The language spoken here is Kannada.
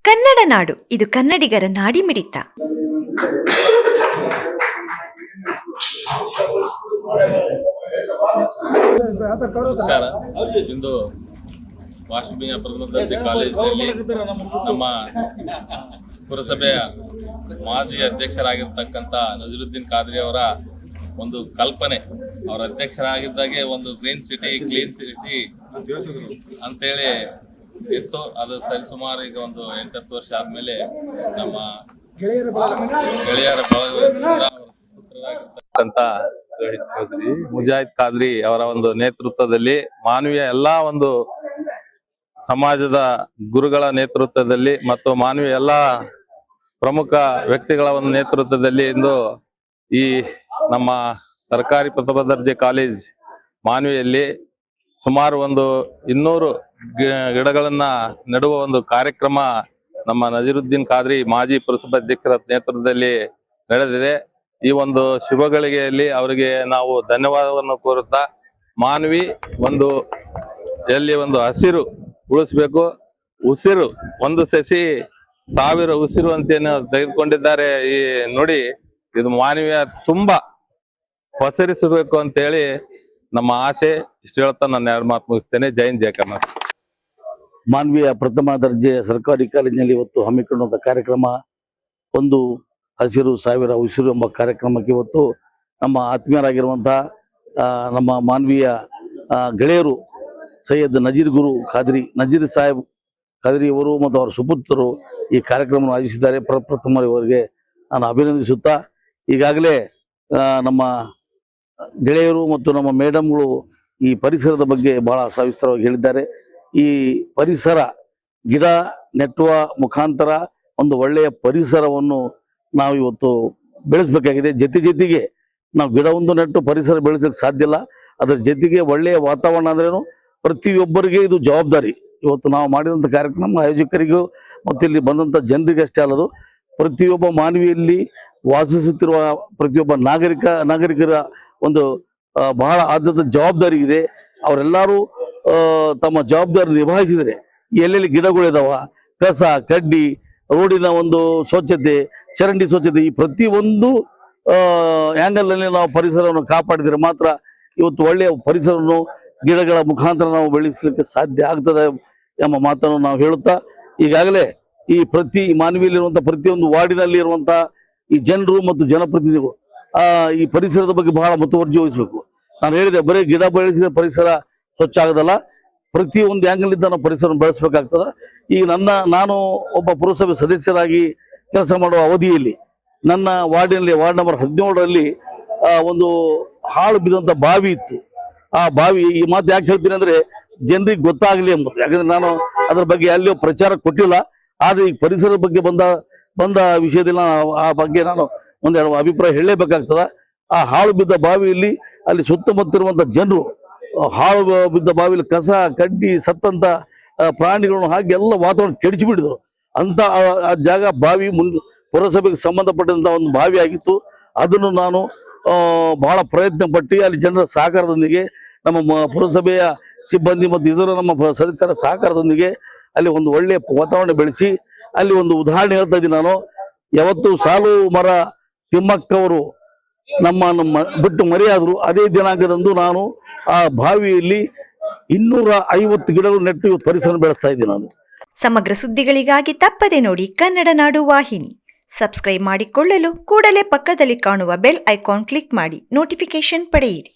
ಕನ್ನಡ ನಾಡು, ಇದು ಕನ್ನಡಿಗರ ನಾಡಿಮಿಡಿತ. ನಮಸ್ಕಾರ. ಇಂದು ವಾಸವಿಯ ಪ್ರಥಮ ದರ್ಜೆ ಕಾಲೇಜಿನಲ್ಲಿ ನಮ್ಮ ಪುರಸಭೆಯ ಮಾಜಿ ಅಧ್ಯಕ್ಷರಾಗಿರ್ತಕ್ಕಂಥ ನಜರುದ್ದೀನ್ ಖಾದ್ರಿ ಅವರ ಒಂದು ಕಲ್ಪನೆ, ಅವರ ಅಧ್ಯಕ್ಷರಾಗಿದ್ದಾಗೆ ಒಂದು ಗ್ರೀನ್ ಸಿಟಿ ಕ್ಲೀನ್ ಸಿಟಿ ಅಂತೇಳಿ ಇತ್ತು. ಅದು ಸರಿಸುಮಾರು ಈಗ ಒಂದು 8-10 ವರ್ಷ ಆದ್ಮೇಲೆ ನಮ್ಮ ಗೆಳೆಯರ ಪುತ್ರರಾಗಿರ್ತಕ್ಕಂಥ ಮುಜಾಹಿದ್ ಖಾದ್ರಿ ಅವರ ಒಂದು ನೇತೃತ್ವದಲ್ಲಿ, ಮಾನವೀಯ ಎಲ್ಲಾ ಒಂದು ಸಮಾಜದ ಗುರುಗಳ ನೇತೃತ್ವದಲ್ಲಿ ಮತ್ತು ಮಾನವೀಯ ಎಲ್ಲಾ ಪ್ರಮುಖ ವ್ಯಕ್ತಿಗಳ ಒಂದು ನೇತೃತ್ವದಲ್ಲಿ ಇಂದು ಈ ನಮ್ಮ ಸರ್ಕಾರಿ ಪ್ರಥಮ ದರ್ಜೆ ಕಾಲೇಜ್ ಮಾನವಿಯಲ್ಲಿ ಸುಮಾರು ಒಂದು 200 ಗಿಡಗಳನ್ನ ನೆಡುವ ಒಂದು ಕಾರ್ಯಕ್ರಮ ನಮ್ಮ ನಜರುದ್ದೀನ್ ಖಾದ್ರಿ ಮಾಜಿ ಪುರಸಭಾ ಅಧ್ಯಕ್ಷರ ನೇತೃತ್ವದಲ್ಲಿ ನಡೆದಿದೆ. ಈ ಒಂದು ಶುಭಗಳಿಗೆಯಲ್ಲಿ ಅವರಿಗೆ ನಾವು ಧನ್ಯವಾದವನ್ನು ಕೋರುತ್ತಾ, ಮಾನವಿ ಒಂದು ಎಲ್ಲಿ ಒಂದು ಹಸಿರು ಉಳಿಸ್ಬೇಕು, ಉಸಿರು ಒಂದು ಸಸಿ 1000 ಉಸಿರು ಅಂತೇನು ತೆಗೆದುಕೊಂಡಿದ್ದಾರೆ. ಈ ನೋಡಿ, ಇದು ಮಾನವೀಯ ತುಂಬಾ ಪಸರಿಸಬೇಕು ಅಂತೇಳಿ ನಮ್ಮ ಆಸೆ. ಇಷ್ಟು ಹೇಳ್ತಾ ನನ್ನ 2 ಮಾತು ಮುಗಿಸ್ತೇನೆ. ಜೈ ಹಿಂದ್, ಜೈ ಕರ್ನಾಟಕ. ಮಾನವೀಯ ಪ್ರಥಮ ದರ್ಜೆ ಸರ್ಕಾರಿ ಕಾಲೇಜಿನಲ್ಲಿ ಇವತ್ತು ಹಮ್ಮಿಕೊಂಡಂತ ಕಾರ್ಯಕ್ರಮ ಒಂದು ಹಸಿರು 1000 ಉಸಿರು ಎಂಬ ಕಾರ್ಯಕ್ರಮಕ್ಕೆ ಇವತ್ತು ನಮ್ಮ ಆತ್ಮೀಯರಾಗಿರುವಂತಹ ನಮ್ಮ ಮಾನವೀಯ ಗೆಳೆಯರು ಸೈಯದ್ ನಜೀರ್ ಸಾಹೇಬ್ ಖಾದ್ರಿ ಅವರು ಮತ್ತು ಅವರ ಸುಪುತ್ರರು ಈ ಕಾರ್ಯಕ್ರಮವನ್ನು ಆಯೋಜಿಸಿದ್ದಾರೆ. ಪ್ರಪ್ರಥಮ ಇವರಿಗೆ ನಾನು ಅಭಿನಂದಿಸುತ್ತಾ, ಈಗಾಗಲೇ ನಮ್ಮ ಗೆಳೆಯರು ಮತ್ತು ನಮ್ಮ ಮೇಡಮ್ಗಳು ಈ ಪರಿಸರದ ಬಗ್ಗೆ ಬಹಳ ಸವಿಸ್ತರವಾಗಿ ಹೇಳಿದ್ದಾರೆ. ಈ ಪರಿಸರ ಗಿಡ ನೆಟ್ಟುವ ಮುಖಾಂತರ ಒಂದು ಒಳ್ಳೆಯ ಪರಿಸರವನ್ನು ನಾವು ಇವತ್ತು ಬೆಳೆಸಬೇಕಾಗಿದೆ. ಜೊತೆಗೆ ನಾವು ಗಿಡವೊಂದು ನೆಟ್ಟು ಪರಿಸರ ಬೆಳೆಸಲಿಕ್ಕೆ ಸಾಧ್ಯ ಇಲ್ಲ. ಅದರ ಜೊತೆಗೆ ಒಳ್ಳೆಯ ವಾತಾವರಣ ಅಂದ್ರೇನು ಪ್ರತಿಯೊಬ್ಬರಿಗೆ ಇದು ಜವಾಬ್ದಾರಿ. ಇವತ್ತು ನಾವು ಮಾಡಿದಂಥ ಕಾರ್ಯಕ್ರಮ ಆಯೋಜಕರಿಗೂ ಮತ್ತು ಇಲ್ಲಿ ಬಂದಂಥ ಜನರಿಗೆ ಅಷ್ಟೇ ಅಲ್ಲದು, ಪ್ರತಿಯೊಬ್ಬ ಮಾನವಿಯಲ್ಲಿ ವಾಸಿಸುತ್ತಿರುವ ಪ್ರತಿಯೊಬ್ಬ ನಾಗರಿಕರ ಒಂದು ಬಹಳ ಆದ್ಯತೆ ಜವಾಬ್ದಾರಿ ಇದೆ. ಅವರೆಲ್ಲರೂ ತಮ್ಮ ಜವಾಬ್ದಾರಿ ನಿಭಾಯಿಸಿದರೆ ಎಲ್ಲೆಲ್ಲಿ ಗಿಡಗಳಿದಾವ, ಕಸ ಕಡ್ಡಿ, ರೋಡಿನ ಒಂದು ಸ್ವಚ್ಛತೆ, ಚರಂಡಿ ಸ್ವಚ್ಛತೆ, ಈ ಪ್ರತಿಯೊಂದು ಆ್ಯಂಗಲ್ ನಲ್ಲಿ ನಾವು ಪರಿಸರವನ್ನು ಕಾಪಾಡಿದರೆ ಮಾತ್ರ ಇವತ್ತು ಒಳ್ಳೆಯ ಪರಿಸರವನ್ನು ಗಿಡಗಳ ಮುಖಾಂತರ ನಾವು ಬೆಳೆಸಲಿಕ್ಕೆ ಸಾಧ್ಯ ಆಗ್ತದೆ ಎಂಬ ಮಾತನ್ನು ನಾವು ಹೇಳುತ್ತಾ, ಈಗಾಗಲೇ ಈ ಮಾನವಿಯಲ್ಲಿರುವಂಥ ಪ್ರತಿಯೊಂದು ವಾರ್ಡಿನಲ್ಲಿ ಇರುವಂಥ ಈ ಜನರು ಮತ್ತು ಜನಪ್ರತಿನಿಧಿಗಳು ಈ ಪರಿಸರದ ಬಗ್ಗೆ ಬಹಳ ಮುತುವರ್ಜಿ ವಹಿಸಬೇಕು. ನಾನು ಹೇಳಿದೆ, ಬರೀ ಗಿಡ ಬೆಳೆಸಿದ ಪರಿಸರ ಸ್ವಚ್ಛ ಆಗೋದಲ್ಲ, ಪ್ರತಿಯೊಂದು ಆ್ಯಂಗಲ್ನಿಂದ ನಾವು ಪರಿಸರ ಬೆಳೆಸಬೇಕಾಗ್ತದೆ. ಈಗ ನಾನು ಒಬ್ಬ ಪುರಸಭೆ ಸದಸ್ಯರಾಗಿ ಕೆಲಸ ಮಾಡುವ ಅವಧಿಯಲ್ಲಿ ನನ್ನ ವಾರ್ಡಿನಲ್ಲಿ ವಾರ್ಡ್ ನಂಬರ್ 17ರಲ್ಲಿ ಒಂದು ಹಾಳು ಬಿದ್ದಂಥ ಬಾವಿ ಇತ್ತು. ಆ ಬಾವಿ, ಈ ಮಾತು ಯಾಕೆ ಹೇಳ್ತೀನಿ ಅಂದ್ರೆ ಜನರಿಗೆ ಗೊತ್ತಾಗ್ಲಿ ಎಂಬುದು. ಯಾಕಂದ್ರೆ ನಾನು ಅದ್ರ ಬಗ್ಗೆ ಅಲ್ಲಿಯೂ ಪ್ರಚಾರ ಕೊಟ್ಟಿಲ್ಲ. ಆದ್ರೆ ಈ ಪರಿಸರದ ಬಗ್ಗೆ ಬಂದ ವಿಷಯದಲ್ಲಿ ಆ ಬಗ್ಗೆ ನಾನು ಒಂದೆರಡು ಅಭಿಪ್ರಾಯ ಹೇಳಲೇಬೇಕಾಗ್ತದ. ಆ ಹಾಳು ಬಿದ್ದ ಬಾವಿಯಲ್ಲಿ ಅಲ್ಲಿ ಸುತ್ತಮುತ್ತ ಇರುವಂತ ಜನರು ಹಾಳು ಬಿದ್ದ ಬಾವಿಯಲ್ಲಿ ಕಸ ಕಡ್ಡಿ ಸತ್ತಂತ ಪ್ರಾಣಿಗಳನ್ನು ಹಾಗೆ ಎಲ್ಲ ವಾತಾವರಣ ಕೆಡಿಸಿಬಿಟ್ಟಿದ್ರು. ಅಂತ ಆ ಜಾಗ ಬಾವಿ ಪುರಸಭೆಗೆ ಸಂಬಂಧಪಟ್ಟಂತ ಒಂದು ಬಾವಿ ಆಗಿತ್ತು. ಅದನ್ನು ನಾನು ಬಹಳ ಪ್ರಯತ್ನ ಪಟ್ಟು ಅಲ್ಲಿ ಜನರ ಸಹಕಾರದೊಂದಿಗೆ, ನಮ್ಮ ಪುರಸಭೆಯ ಸಿಬ್ಬಂದಿ ಮತ್ತು ಇದರ ನಮ್ಮ ಸದಸ್ಯರ ಸಹಕಾರದೊಂದಿಗೆ ಅಲ್ಲಿ ಒಂದು ಒಳ್ಳೆಯ ವಾತಾವರಣ ಬೆಳೆಸಿ, ಅಲ್ಲಿ ಒಂದು ಉದಾಹರಣೆ ಹೇಳ್ತಾ ಇದ್ದೀನಿ ನಾನು. ಯಾವತ್ತು ಸಾಲು ಮರ ತಿಮ್ಮಕ್ಕವರು ನಮ್ಮ ಬಿಟ್ಟು ಮರೆಯಾದ್ರು, ಅದೇ ದಿನಾಂಕದಂದು ನಾನು ಆ ಬಾವಿಯಲ್ಲಿ 250 ಗಿಡಗಳು ನೆಟ್ಟು ಇವತ್ತು ಪರಿಸರ ಬೆಳೆಸ್ತಾ ಇದ್ದೀನಿ ನಾನು. ಸಮಗ್ರ ಸುದ್ದಿಗಳಿಗಾಗಿ ತಪ್ಪದೆ ನೋಡಿ ಕನ್ನಡ ನಾಡು ವಾಹಿನಿ. ಸಬ್ಸ್ಕ್ರೈಬ್ ಮಾಡಿಕೊಳ್ಳಲು ಕೂಡಲೇ ಪಕ್ಕದಲ್ಲಿ ಕಾಣುವ ಬೆಲ್ ಐಕಾನ್ ಕ್ಲಿಕ್ ಮಾಡಿ ನೋಟಿಫಿಕೇಶನ್ ಪಡೆಯಿರಿ.